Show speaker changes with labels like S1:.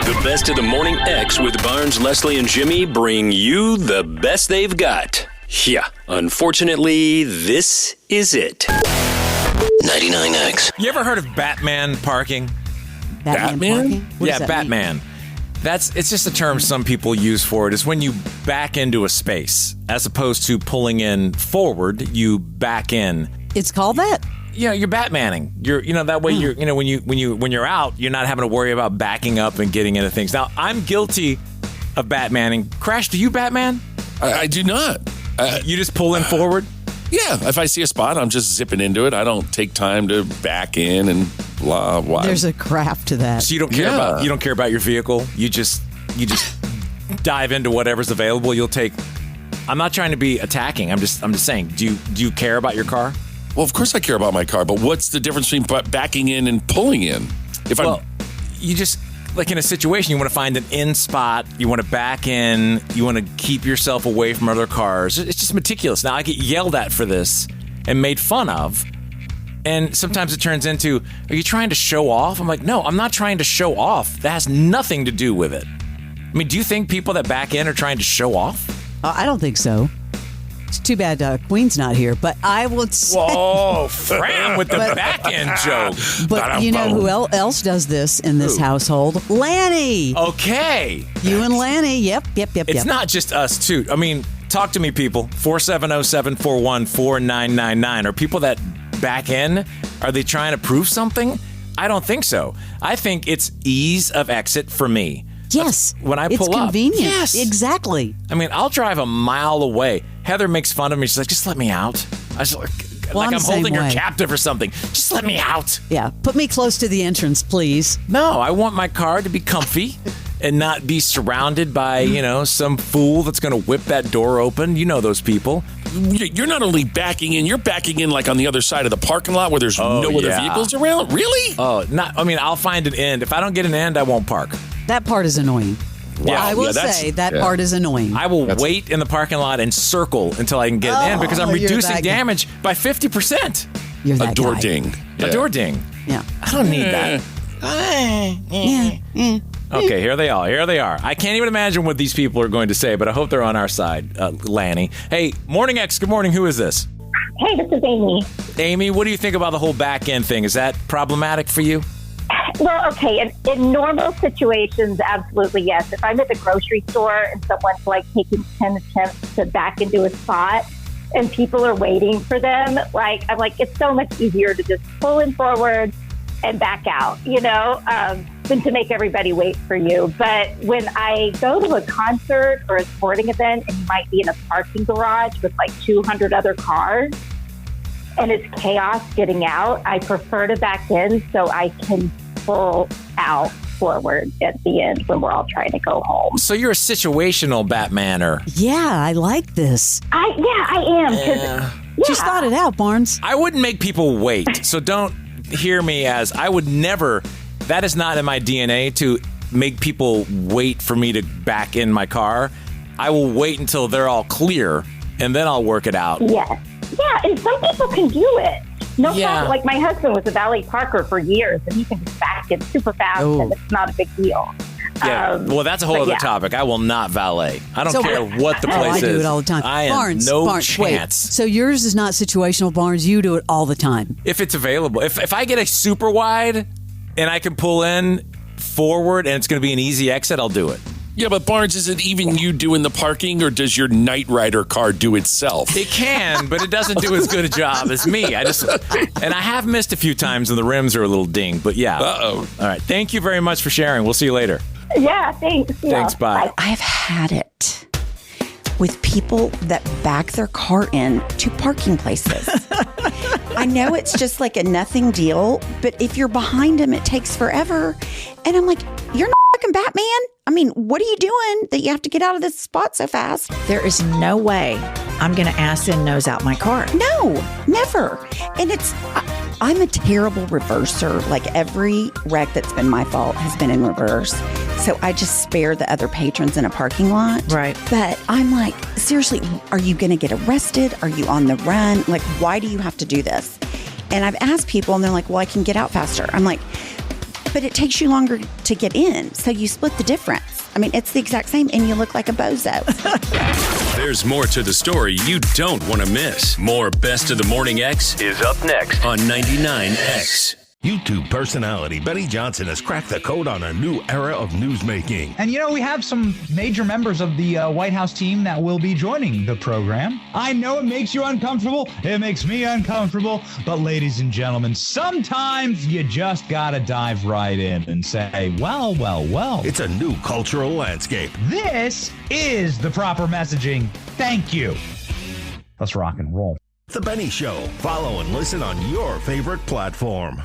S1: The best of the Morning X with Barnes, Leslie, and Jimmy bring you the best they've got. Yeah, unfortunately, this is it. 99X.
S2: You ever heard of Batman parking?
S3: Batman?
S2: Yeah, Batman. It's just a term some people use for it. It's when you back into a space as opposed to pulling in forward, you back in.
S3: It's called that?
S2: Yeah, you're Batmaning. That way when you're out, you're not having to worry about backing up and getting into things. Now, I'm guilty of Batmaning. Crash, do you Batman?
S4: I do not.
S2: You just pull in forward?
S4: Yeah, if I see a spot, I'm just zipping into it. I don't take time to back in and blah blah.
S3: There's a craft to that.
S2: So you don't care about your vehicle. You just dive into whatever's available. I'm not trying to be attacking. I'm just saying. Do you care about your car?
S4: Well, of course I care about my car, but what's the difference between backing in and pulling in?
S2: You just, like in a situation, you want to find an in spot, you want to back in, you want to keep yourself away from other cars. It's just meticulous. Now, I get yelled at for this and made fun of, and sometimes it turns into, are you trying to show off? I'm like, no, I'm not trying to show off. That has nothing to do with it. I mean, do you think people that back in are trying to show off?
S3: I don't think so. It's too bad Queen's not here, but I would say...
S2: Whoa, Fram with the back-end joke.
S3: But you know who else does this in this household? Lanny.
S2: Okay.
S3: You and Lanny. Yep.
S2: It's not just us, too. I mean, talk to me, people. 470-741-4999. Are people that back in, are they trying to prove something? I don't think so. I think it's ease of exit for me.
S3: Yes.
S2: When I pull
S3: it's convenient.
S2: Yes.
S3: Exactly.
S2: I mean, I'll drive a mile away. Heather makes fun of me. She's like, just let me out. I'm holding her captive or something. Just let me out.
S3: Yeah. Put me close to the entrance, please.
S2: No, I want my car to be comfy and not be surrounded by, some fool that's going to whip that door open. You know those people.
S4: You're not only backing in, you're backing in like on the other side of the parking lot where there's no other vehicles around. Really?
S2: I'll find an end. If I don't get an end, I won't park.
S3: That part is annoying.
S2: Wow.
S3: I will say that part is annoying.
S2: I will wait in the parking lot and circle until I can get an end because I'm reducing damage by 50%.
S3: You're that
S4: a door
S3: guy.
S4: ding.
S2: A door ding.
S3: Yeah.
S2: I don't need that. Okay, here they are. I can't even imagine what these people are going to say, but I hope they're on our side, Lanny. Hey, Morning X, good morning. Who is this?
S5: Hey, this is Amy.
S2: Amy, what do you think about the whole back end thing? Is that problematic for you?
S5: Well, okay, in normal situations, absolutely yes. If I'm at the grocery store and someone's taking 10 attempts to back into a spot and people are waiting for them, I'm like, it's so much easier to just pull in forward and back out, than to make everybody wait for you. But when I go to a concert or a sporting event and you might be in a parking garage with 200 other cars and it's chaos getting out, I prefer to back in so I can pull out forward at the end when we're all trying to go home.
S2: So you're a situational Batmaner.
S3: Yeah, I like this.
S5: I am.
S3: Just thought it out, Barnes.
S2: I wouldn't make people wait. So don't hear me as I would never. That is not in my DNA to make people wait for me to back in my car. I will wait until they're all clear and then I'll work it out.
S5: Yes. Yeah, and some people can do it. No problem. My husband was a valet parker for years, and he can just back in super fast, and it's not a big deal.
S2: Yeah, well, that's a whole other topic. I will not valet. I don't care what the place is.
S3: I do it all the time.
S2: I
S3: Barnes,
S2: am no
S3: Barnes,
S2: chance.
S3: Wait. So yours is not situational, Barnes. You do it all the time.
S2: If it's available. If I get a super wide and I can pull in forward and it's going to be an easy exit, I'll do it.
S4: Yeah, but Barnes, is it even you doing the parking, or does your Knight Rider car do itself?
S2: It can, but it doesn't do as good a job as me. I have missed a few times, and the rims are a little dinged. But yeah.
S4: Uh-oh.
S2: All right. Thank you very much for sharing. We'll see you later.
S5: Yeah, thanks.
S2: Thanks. Bye.
S6: I've had it with people that back their car in to parking places. I know it's just a nothing deal, but if you're behind them, it takes forever. And I'm like, you're not fucking Batman. I mean, what are you doing that you have to get out of this spot so fast?
S7: There is no way I'm going to ass in, nose out my car.
S6: No, never. And I'm a terrible reverser. Every wreck that's been my fault has been in reverse. So I just spare the other patrons in a parking lot.
S7: Right.
S6: But I'm like, seriously, are you going to get arrested? Are you on the run? Why do you have to do this? And I've asked people and they're like, well, I can get out faster. I'm like, but it takes you longer to get in. So you split the difference. I mean, it's the exact same, and you look like a bozo.
S1: There's more to the story you don't want to miss. More Best of the Morning X is up next on 99X.
S8: YouTube personality Benny Johnson has cracked the code on a new era of newsmaking.
S9: And we have some major members of the White House team that will be joining the program. I know it makes you uncomfortable. It makes me uncomfortable. But ladies and gentlemen, sometimes you just gotta dive right in and say, well.
S8: It's a new cultural landscape.
S9: This is the proper messaging. Thank you. Let's rock and roll.
S8: The Benny Show. Follow and listen on your favorite platform.